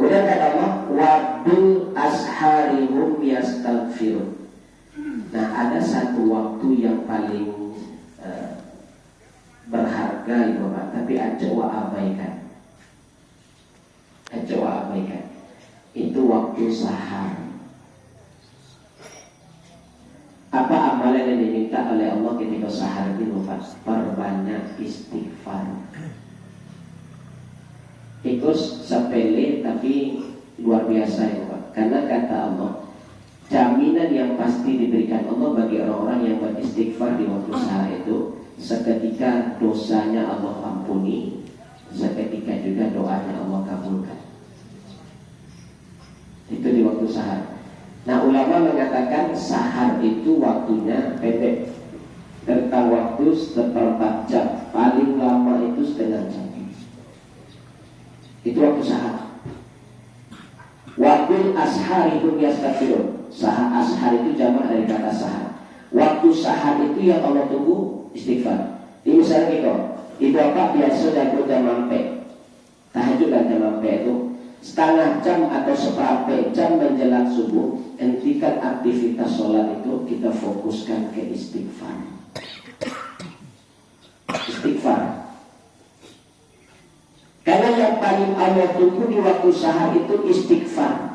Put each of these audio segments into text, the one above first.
Kemudian kata Allah, wabil asharihum yastaghfirun. Nah, ada satu waktu yang paling berharga itu Bapak, tapi acowa abaikan. Itu waktu sahar. Apa amalan yang diminta oleh Allah ketika sahar ini Bapak? Perbanyak istighfar. Itu sepele tapi luar biasa ya Bapak. Karena kata Allah, jaminan yang pasti diberikan Allah bagi orang-orang yang beristighfar di waktu sahar itu, seketika dosanya Allah ampuni, seketika juga doanya Allah kabulkan. Itu di waktu sahar. Nah, ulama mengatakan sahar itu waktunya pendek, tentang waktu seperempat jam, paling lama itu setengah jam. Itu waktu sahar. Waktu ashar itu yastaghfirun. Sahar ashar itu jamak dari kata sahar. Waktu sahar itu yang Allah tunggu istighfar. Ini misalnya gitu, ibu bapak biasa jago jam mampe, tahajud dan jam mampe itu setengah jam atau seperempat jam menjelang subuh, hentikan aktivitas sholat itu, kita fokuskan ke istighfar. Istighfar. Karena yang paling Allah tunggu di waktu sahar itu istighfar.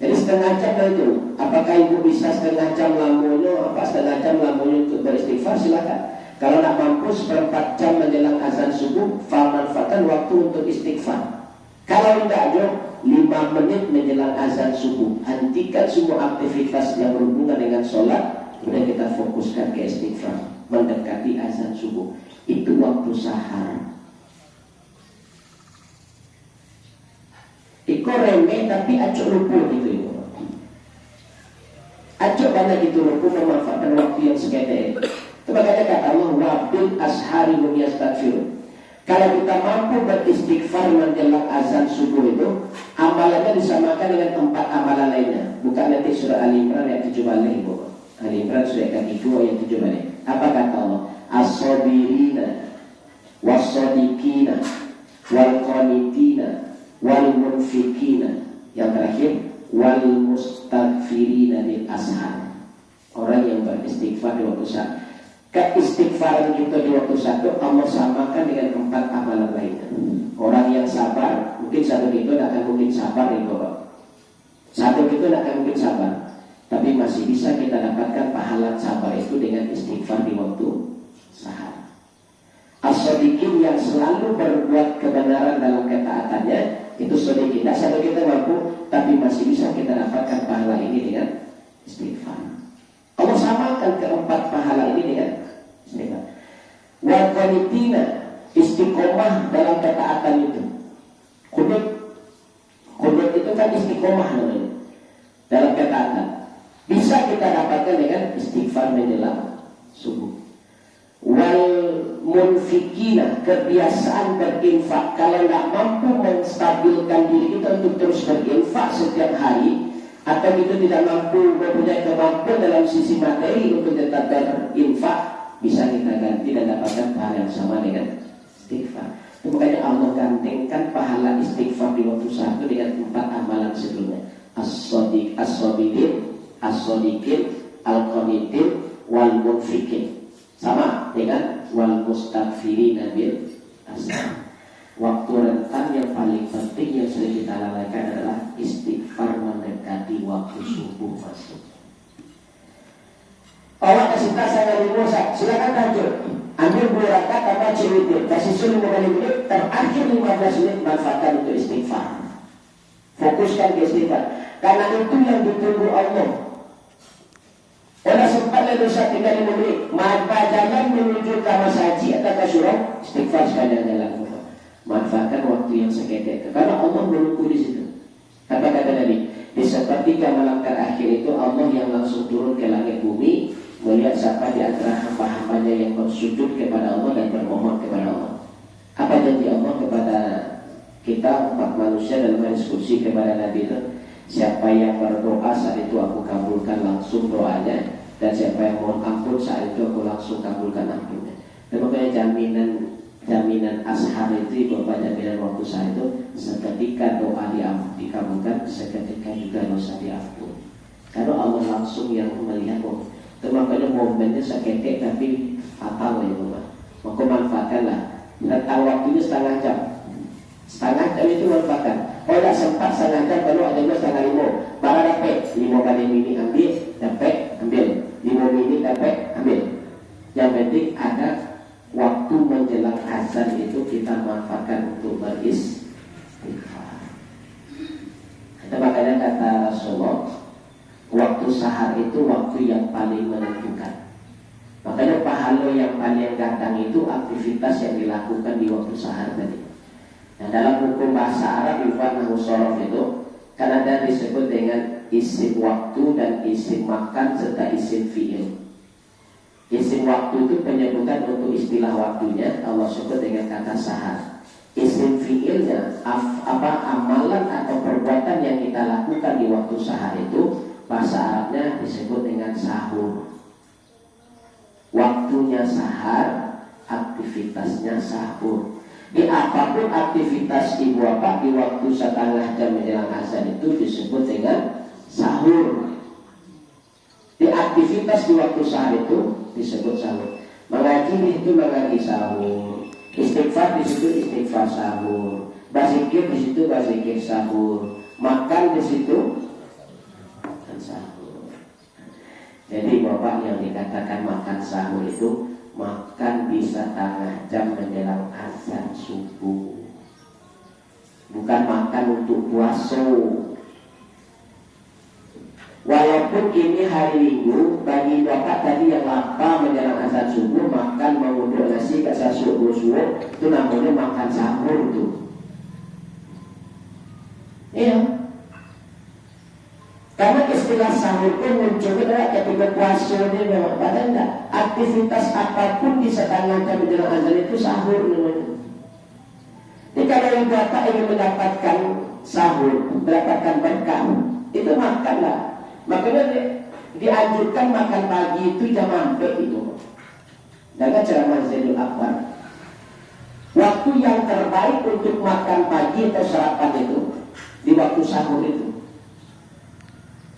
Jadi setengah jam itu, apakah ibu bisa setengah jam lamunnya, setengah jam lamunnya untuk beristighfar, silakan. Kalau nak mampu seperempat jam menjelang azan subuh, manfaatkan waktu untuk istighfar. Kalau tidak ada 5 menit menjelang azan subuh, hentikan semua aktivitas yang berhubungan dengan sholat, kemudian kita fokuskan ke istighfar mendekati azan subuh. Itu waktu sahar. Iko remeh tapi acok lupa gitu itu. Acok banyak gitu lupa memanfaatkan waktu yang sekedar. Itu makanya kata Allah, wabil ashari hum yastaghfirun. Kalau kita mampu beristighfar menjelang azan subuh itu, amalannya disamakan dengan 4 amalan lainnya. Bukan nanti surah Ali Imran ayat 7 balik ibu. Ali Imran surah yang kedua ayat 7 balik. Apa kata Allah? As-sabirina was-sadiqina wal-qanitina wal-munfikina. Yang terakhir, wal-mustaghfirina bil ashar. Orang yang beristighfar di waktu sahar. Keistighfaran kita di waktu satu Allah samakan dengan 4 amalan lainnya. Orang yang sabar, mungkin satu itu tidak akan mungkin sabar itu, satu itu tidak akan mungkin sabar, tapi masih bisa kita dapatkan pahala sabar itu dengan istighfar di waktu sahar. As-sadiqin yang selalu berbuat kebenaran dalam ketaatannya, itu sadiqin. Tidak satu kita mampu, tapi masih bisa kita dapatkan pahala ini dengan istighfar. Allah samakan keempat pahala ini dengan istighfar. Wa qanitina, istiqomah dalam ketaatan itu. Qunut itu kan istiqomah namanya dalam ketaatan. Bisa kita dapatkan dengan istighfar menjelang subuh. Wal munfikina, kebiasaan berinfak. Kalau tidak mampu menstabilkan diri kita untuk terus berinfak setiap hari, atau kita tidak mampu mempunyai kemampuan dalam sisi materi untuk tetap berinfak, bisa kita ganti dan dapatkan pahala yang sama dengan istighfar. Itu makanya Allah gantengkan pahala istighfar di waktu satu dengan 4 amalan sebelumnya. As-sadiqin, al-qanitin, wal-munfikin. Sama dengan wal-mustaghfirina bil ashar. Waktu rentan yang paling penting yang sering kita lalaikan adalah istighfar mendekati waktu subuh masuk. Allah kasih saya di Musa, silakan lanjut. Ambil 2 rakaat tanpa witir, kasih 10 kali menit, terakhir 15 menit manfaatkan untuk istighfar. Fokuskan ke istighfar, karena itu yang ditunggu Allah. Karena sempatnya dosa 3 menit, maka jangan menuju ke masaji atau ke surau, istighfar sekalian jalan. Manfaatkan waktu yang sekedar, karena Allah menunggu di situ. Apa kata Nabi? Di sepertiga malam terakhir itu Allah yang langsung turun ke langit bumi, melihat siapa di antara hamba-hambanya yang bersujud kepada Allah dan bermohon kepada Allah. Apa janji Allah kepada kita umat manusia dalam diskusi kepada Nabi itu? Siapa yang berdoa saat itu aku kabulkan langsung doanya, dan siapa yang mohon ampun saat itu aku langsung kabulkan ampunnya. Dan makanya jaminan ashar itu, Bapak, jaminan waktu sahar itu seketika doa dikabulkan, seketika juga dosa diampuni. Karena Allah langsung yang melihat. Itu makanya momennya seketik tapi fatal ya Bapak. Maka manfaatkanlah. Rentang waktunya setengah jam. Setengah jam itu manfaatkan. Oh tidak sempat setengah jam, kalau ada juga setengah 5. Barang dapat 5 kali mini ambil, dapat ambil 5 mini dapat ambil. Yang penting ada waktu menjelang azan itu kita manfaatkan untuk beristighfar. Itu makanya kata Rasulullah, waktu sahar itu waktu yang paling menentukan. Makanya pahala yang paling datang itu aktivitas yang dilakukan di waktu sahar tadi. Nah, dalam hukum bahasa Arab Nahu Sorof itu kan ada disebut dengan isim waktu dan isim makan serta isim fi'il. Isim waktu itu penyebutan untuk istilah waktunya, Allah sebut dengan kata sahar. Isim fi'ilnya amalan atau perbuatan yang kita lakukan di waktu sahar itu bahasa Arabnya disebut dengan sahur. Waktunya sahar, aktivitasnya sahur. Di apapun aktivitas ibu bapak di waktu setengah jam menjelang azan itu disebut dengan sahur. Di aktivitas di waktu sahur itu disebut sahur. Mengaji itu mengaji sahur. Istighfar di situ istighfar sahur. Berzikir di situ berzikir sahur. Makan di situ makan sahur. Jadi bapak yang dikatakan makan sahur itu makan bisa setengah jam menjelang azan subuh. Bukan makan untuk puasa. Walaupun ini hari Minggu, bagi bapak tadi yang lapar menjelang azan subuh makan mengunduk nasi ke subuh itu namanya makan sahur itu. Iya. Karena istilah sahur pun munculnya ketika puasa ini memang pada enggak. Aktivitas apapun di setengah jam menjelang azan itu sahur namanya. Jadi kalau yang bapak ingin mendapatkan sahur, mendapatkan berkah, itu makanlah. Makanya dianjurkan makan pagi itu jam 4 itu. Dengan ceramah Zaidul Akbar. Waktu yang terbaik untuk makan pagi atau sarapan itu di waktu sahur itu.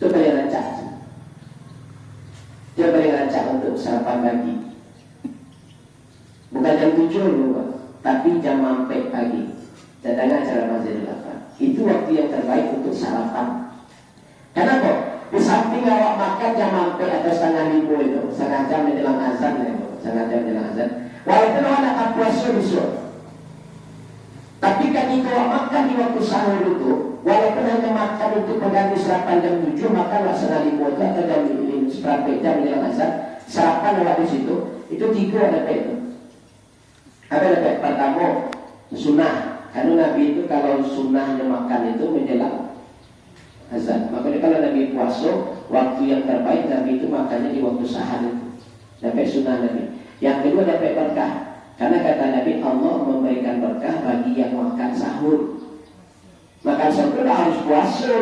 Coba yang rancak. Coba yang rancak untuk sarapan pagi. Bukan jam 7 dulu, tapi jam 4 pagi. Cadangan ceramah Zaidul Akbar. Itu waktu yang terbaik untuk sarapan. Kenapa? Di samping awak makan jam 4 atau setengah 5 itu, setengah jam menjelang azan itu, setengah jam menjelang azan. Walaupun awak nak puasa besok, tapi ketika awak makan di waktu sahur itu, walaupun hanya makan untuk pengganti sarapan jam 7, makanlah setengah 5 itu atau jam 1 jam menjelang azan, sarapan awak di situ, itu 3 ada itu. Ada dapat pertama sunnah, karena Nabi itu kalau sunnahnya makan itu menjelang azan. Makanya kalau Nabi puasa, waktu yang terbaik Nabi itu makannya di waktu sahar itu. Dapat sunnah Nabi. Yang kedua dapat berkah. Karena kata Nabi, Allah memberikan berkah bagi yang makan sahur. Makan sahur itu harus puasa.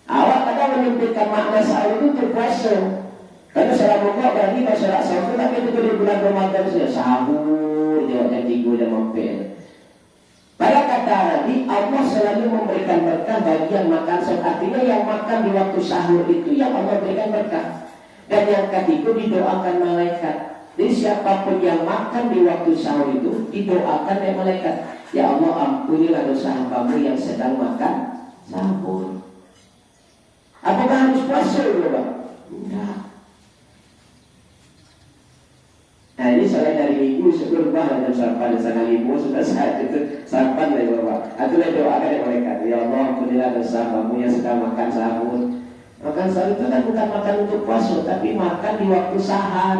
Awak kadang menyebutkan makna sahur itu untuk puasa. Karena salah buka berarti masyarakat sahur itu, tapi itu di bulan Ramadan saja sahur, jam 3 jam 4. Pada kata Nabi, Allah selalu memberikan berkah bagi yang makan sahur. Artinya yang makan di waktu sahur itu yang Allah berikan berkah. Dan yang ketiga didoakan malaikat. Jadi siapapun yang makan di waktu sahur itu didoakan oleh malaikat. Ya Allah, ampunilah dosa hambamu yang sedang makan sahur. Apakah harus puasa dulu, Pak? Enggak. Nah ini selain dari minggu sebelum bahan dan sarapan setengah 5 sudah saat itu sarapan dari bapak. Itulah doakan yang mereka. Ya Allah, ampunilah dosa hambamu yang sedang makan sahur. Makan sahur itu kan bukan makan untuk puasa, tapi makan di waktu sahar.